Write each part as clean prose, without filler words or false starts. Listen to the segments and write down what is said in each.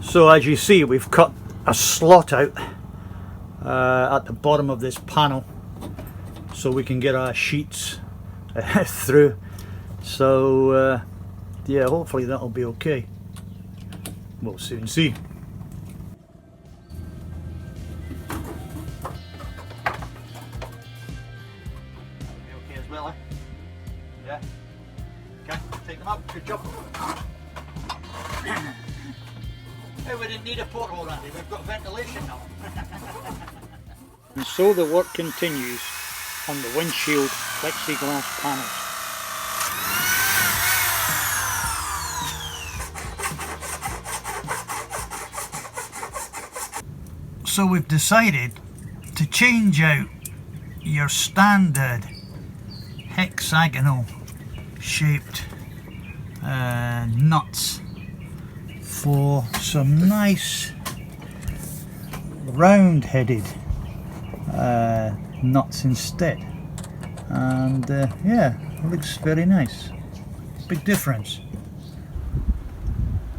So as you see, we've cut a slot out at the bottom of this panel so we can get our sheets through. So yeah, hopefully that'll be okay. We'll soon see. You okay as well, eh? Yeah. Okay, take them up. Good job. Hey, we didn't need a porthole, Randy. We've got ventilation now. And so the work continues on the windshield plexiglass panels. So we've decided to change out your standard hexagonal shaped nuts for some nice round headed nuts instead, and yeah, it looks very nice. Big difference.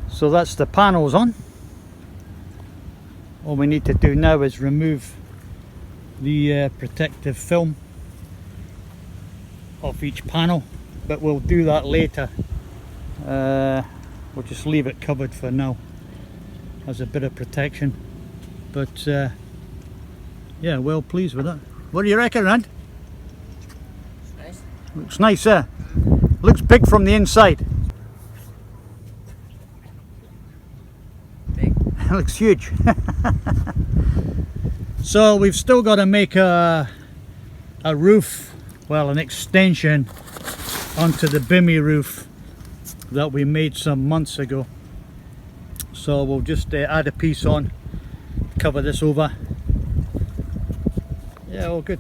So that's the panels on. All we need to do now is remove the protective film off each panel, but we'll do that later. We'll just leave it covered for now as a bit of protection, but yeah, well pleased with that. What do you reckon, Rand? Nice. Looks nice, eh? Looks big from the inside. Big. Looks huge. So we've still got to make a roof, well, an extension onto the bimmy roof that we made some months ago. So we'll just add a piece on, cover this over. Yeah, all good.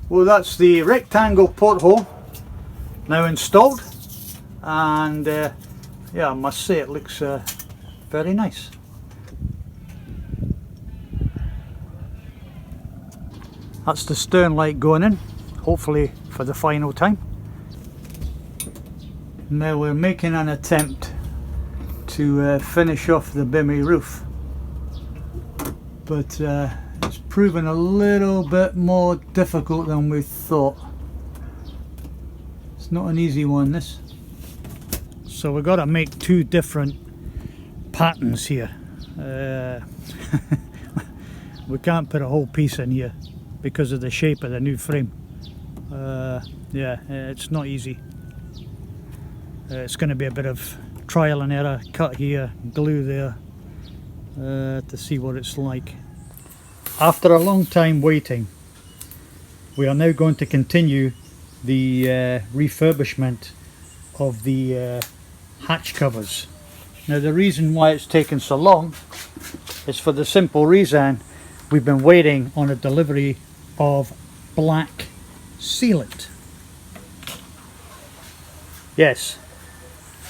Well, that's the rectangle porthole now installed, and yeah, I must say it looks very nice. That's the stern light going in, hopefully for the final time. Now we're making an attempt to finish off the bimmy roof, but it's proven a little bit more difficult than we thought. It's not an easy one, this. So we've got to make two different patterns here. We can't put a whole piece in here because of the shape of the new frame. Yeah, it's not easy. It's going to be a bit of trial and error, cut here, glue there, to see what it's like. After a long time waiting, we are now going to continue the refurbishment of the hatch covers. Now the reason why it's taken so long is for the simple reason we've been waiting on a delivery of black sealant. Yes,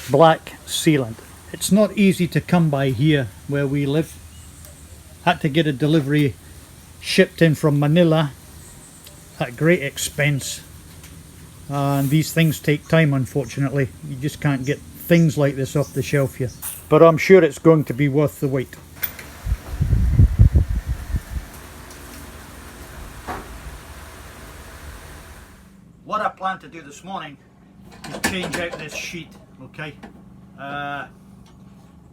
black sealant. It's not easy to come by here where we live. Had to get a delivery shipped in from Manila at great expense, and these things take time, unfortunately. You just can't get things like this off the shelf here, but I'm sure it's going to be worth the wait. What I plan to do this morning is change out this sheet, okay?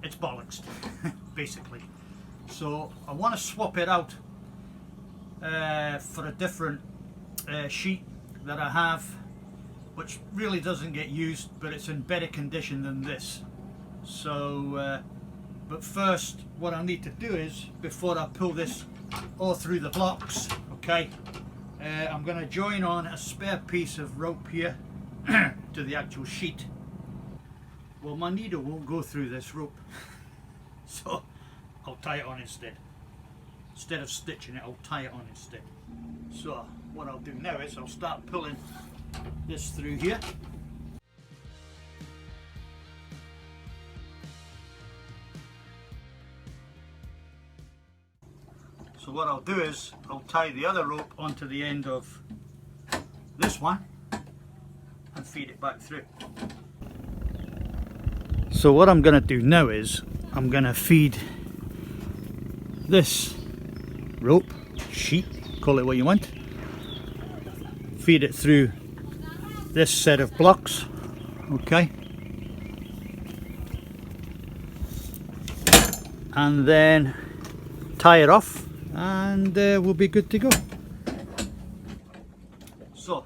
It's bollocks, basically. So I want to swap it out for a different sheet that I have, which really doesn't get used, but it's in better condition than this. So but first what I need to do is, before I pull this all through the blocks, okay, I'm going to join on a spare piece of rope here to the actual sheet. Well, my needle won't go through this rope, so I'll tie it on instead. Instead of stitching it, I'll tie it on instead. So what I'll do now is I'll start pulling this through here. So what I'll do is I'll tie the other rope onto the end of this one and feed it back through. So what I'm going to do now is I'm going to feed this rope, sheet, call it what you want, feed it through this set of blocks, okay, and then tie it off and we'll be good to go. So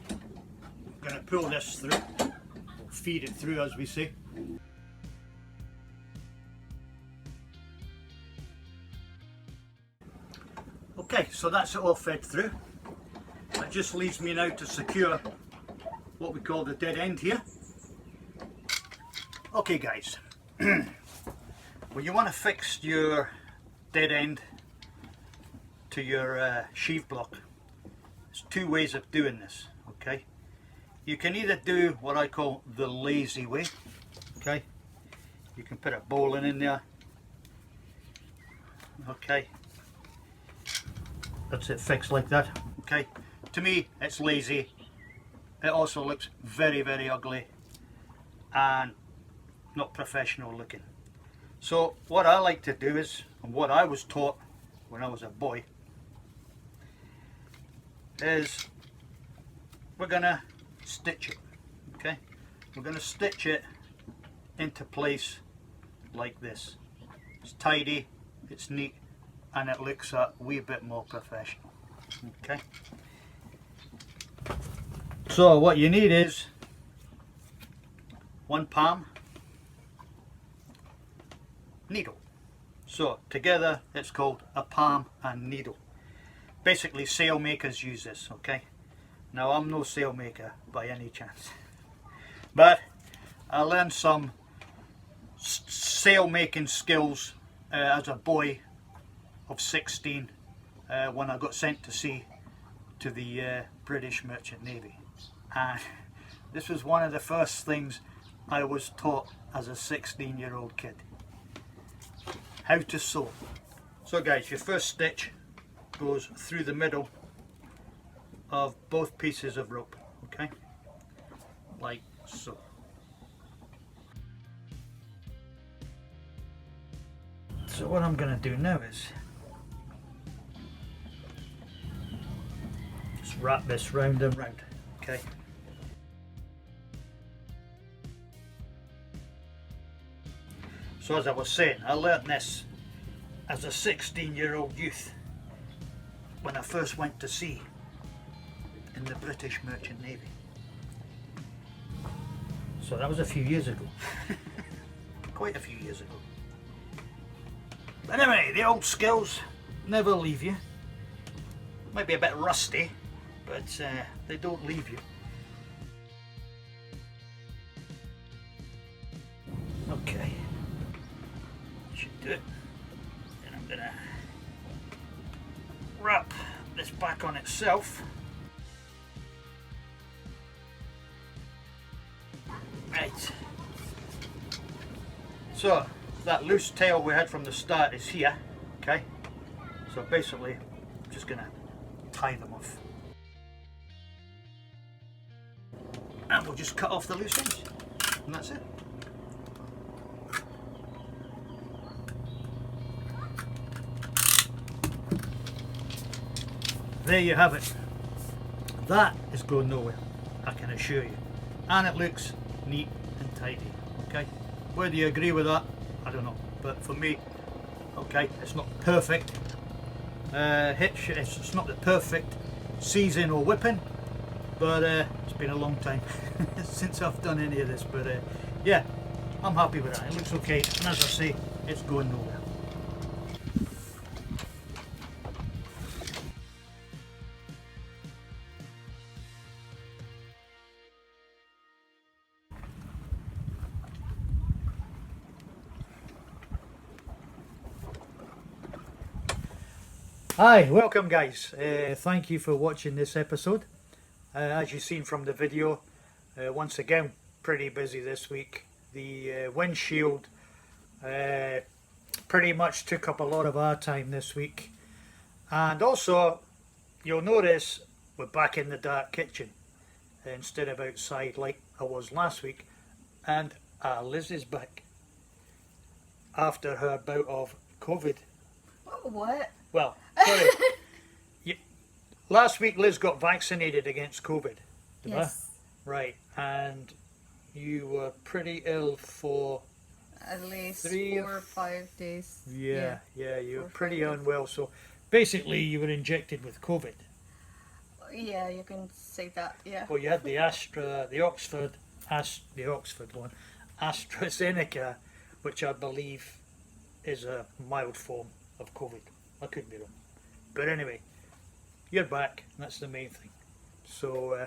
I'm going to pull this through, or feed it through as we say. Okay, so that's it all fed through. That just leaves me now to secure what we call the dead end here. Okay guys, when you want to fix your dead end to your sheave block, there's two ways of doing this, okay? You can either do what I call the lazy way, okay? You can put a bowline in there, okay? That's it fixed like that, okay? To me, it's lazy. It also looks very, very ugly and not professional looking. So what I like to do is, and what I was taught when I was a boy, is we're gonna stitch it, okay? We're gonna stitch it into place like this. It's tidy, it's neat, and it looks a wee bit more professional, okay? So what you need is one palm needle. So together it's called a palm and needle. Basically sail makers use this, okay? Now I'm no sail maker by any chance, but I learned some sail making skills as a boy of 16 when I got sent to sea to the British Merchant Navy, and this was one of the first things I was taught as a 16-year-old kid, how to sew. So guys, your first stitch goes through the middle of both pieces of rope, okay, like so. So what I'm going to do now is just wrap this round and round, okay. So as I was saying, I learnt this as a 16-year-old youth when I first went to sea in the British Merchant Navy. So that was a few years ago. Quite a few years ago. But anyway, the old skills never leave you. Might be a bit rusty, but they don't leave you. Okay, should do it. Then I'm gonna wrap this back on itself. Right. So that loose tail we had from the start is here, okay? So basically, I'm just gonna tie them off. And we'll just cut off the loose ends, and that's it. There you have it. That is going nowhere, I can assure you. And it looks neat and tidy, okay? Whether you agree with that, I don't know. But for me, okay, it's not perfect hitch, it's not the perfect season or whipping, but it's been a long time since I've done any of this, but yeah, I'm happy with that. It looks okay, and as I say, it's going nowhere. Hi, welcome guys. Thank you for watching this episode. As you've seen from the video, once again pretty busy this week. The windshield pretty much took up a lot of our time this week, and also you'll notice we're back in the dark kitchen instead of outside like I was last week. And Liz is back after her bout of COVID. What? Well, sorry. Last week Liz got vaccinated against COVID. Yes. Right, and you were pretty ill for At least 3 4 or 5 days. yeah, you were 4 or 5 pretty days. unwell. So basically, you were injected with COVID. Yeah, you can say that. Yeah. Well, you had the Oxford one, AstraZeneca, which I believe is a mild form of COVID. I could be wrong, but anyway, you're back. And that's the main thing. So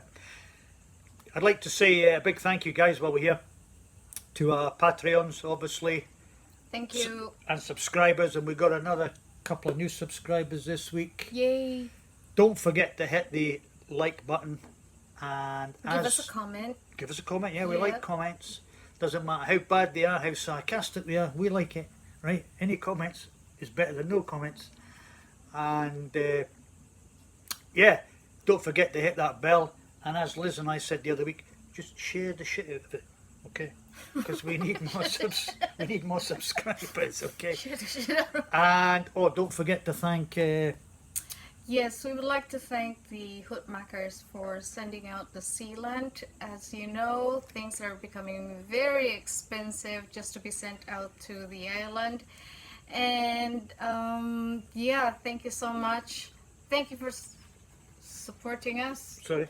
I'd like to say a big thank you, guys, while we're here, to our Patreons, obviously, Thank you. and subscribers, and we've got another couple of new subscribers this week. Yay. Don't forget to hit the like button and Give us a comment. give us a comment. Yeah, we Yeah. like comments. Doesn't matter how bad they are, how sarcastic they are, we like it, right? Any comments is better than no comments. And yeah, don't forget to hit that bell. And as Liz and I said the other week, just share the shit out of it, okay? Because we need more we need more subscribers, okay? And don't forget to thank Yes, we would like to thank the Hoodmakers for sending out the sealant. As you know, things are becoming very expensive just to be sent out to the island. And yeah, thank you so much. Thank you for supporting us. sorry.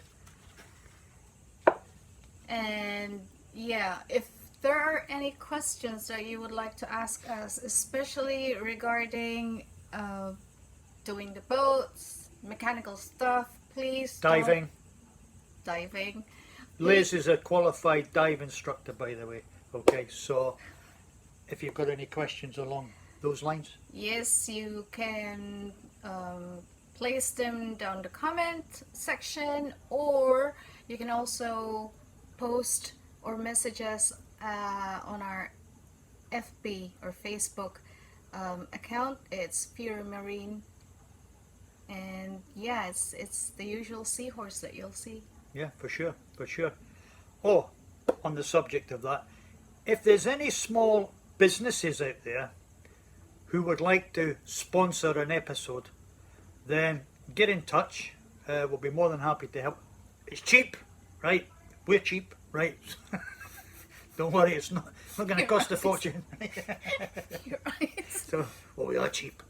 And yeah, if there are any questions that you would like to ask us, especially regarding doing the boats, mechanical stuff, please Diving. diving. Liz is a qualified dive instructor, by the way. Okay, so if you've got any questions along those lines, Yes, you can place them down the comment section, or you can also post or message us on our FB or Facebook account. It's Pure Marine, and yeah, it's the usual seahorse that you'll see. yeah, for sure, for sure. Oh, on the subject of that, if there's any small businesses out there who would like to sponsor an episode, then get in touch. We'll be more than happy to help. It's cheap, right? We're cheap, right? Don't worry, it's not going to cost a fortune. You're right. So, well, we are cheap.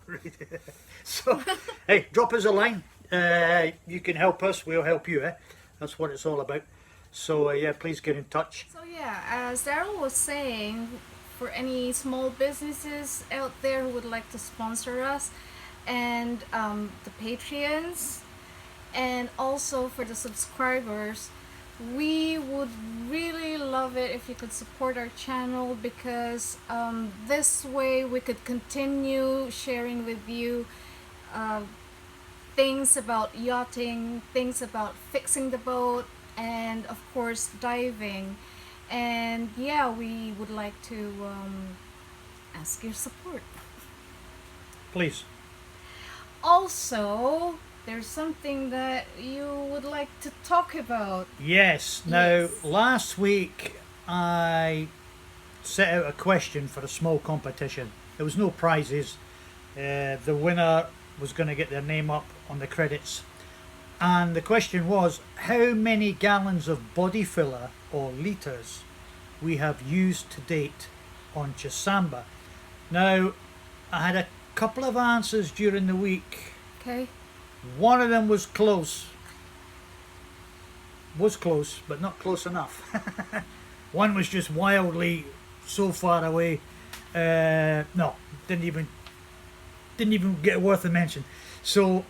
So, hey, drop us a line. You can help us, we'll help you. That's what it's all about. So, yeah, please get in touch. So yeah, as Daryl was saying, for any small businesses out there who would like to sponsor us, and the Patreons, and also for the subscribers, we would really love it if you could support our channel, because this way we could continue sharing with you things about yachting, things about fixing the boat, and of course diving. And yeah, we would like to ask your support. Please. Also, there's something that you would like to talk about. Yes. Now, Yes. last week I set out a question for a small competition. There was no prizes. The winner was going to get their name up on the credits. And the question was, how many gallons of body filler or litres we have used to date on Chasamba. Now, I had a couple of answers during the week. Okay. One of them was close, was close, but not close enough. One was just wildly so far away. No, didn't even get worth a mention. So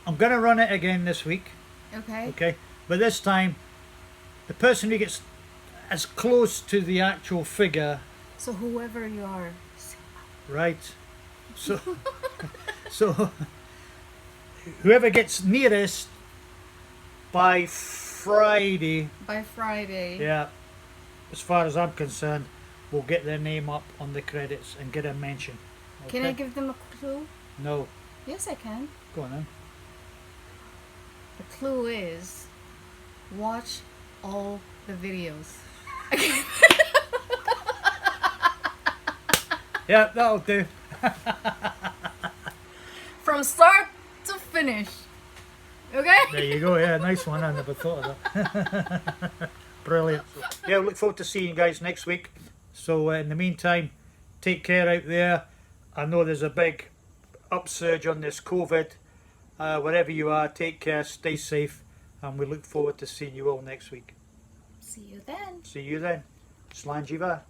I'm gonna run it again this week. Okay. Okay, but this time the person who gets as close to the actual figure, So whoever you are. right? So so whoever gets nearest by Friday, By Friday. yeah, as far as I'm concerned, will get their name up on the credits and get a mention. Can I Okay? give them a clue? No, Yes, I can. go on then. The clue is watch all the videos. Yeah, that'll do. From start to finish. Okay? There you go. Yeah, nice one. I never thought of that. Brilliant. Yeah, look forward to seeing you guys next week. So in the meantime, take care out there. I know there's a big upsurge on this COVID. Wherever you are, take care, stay safe, and we look forward to seeing you all next week. See you then. See you then. Slanjiva.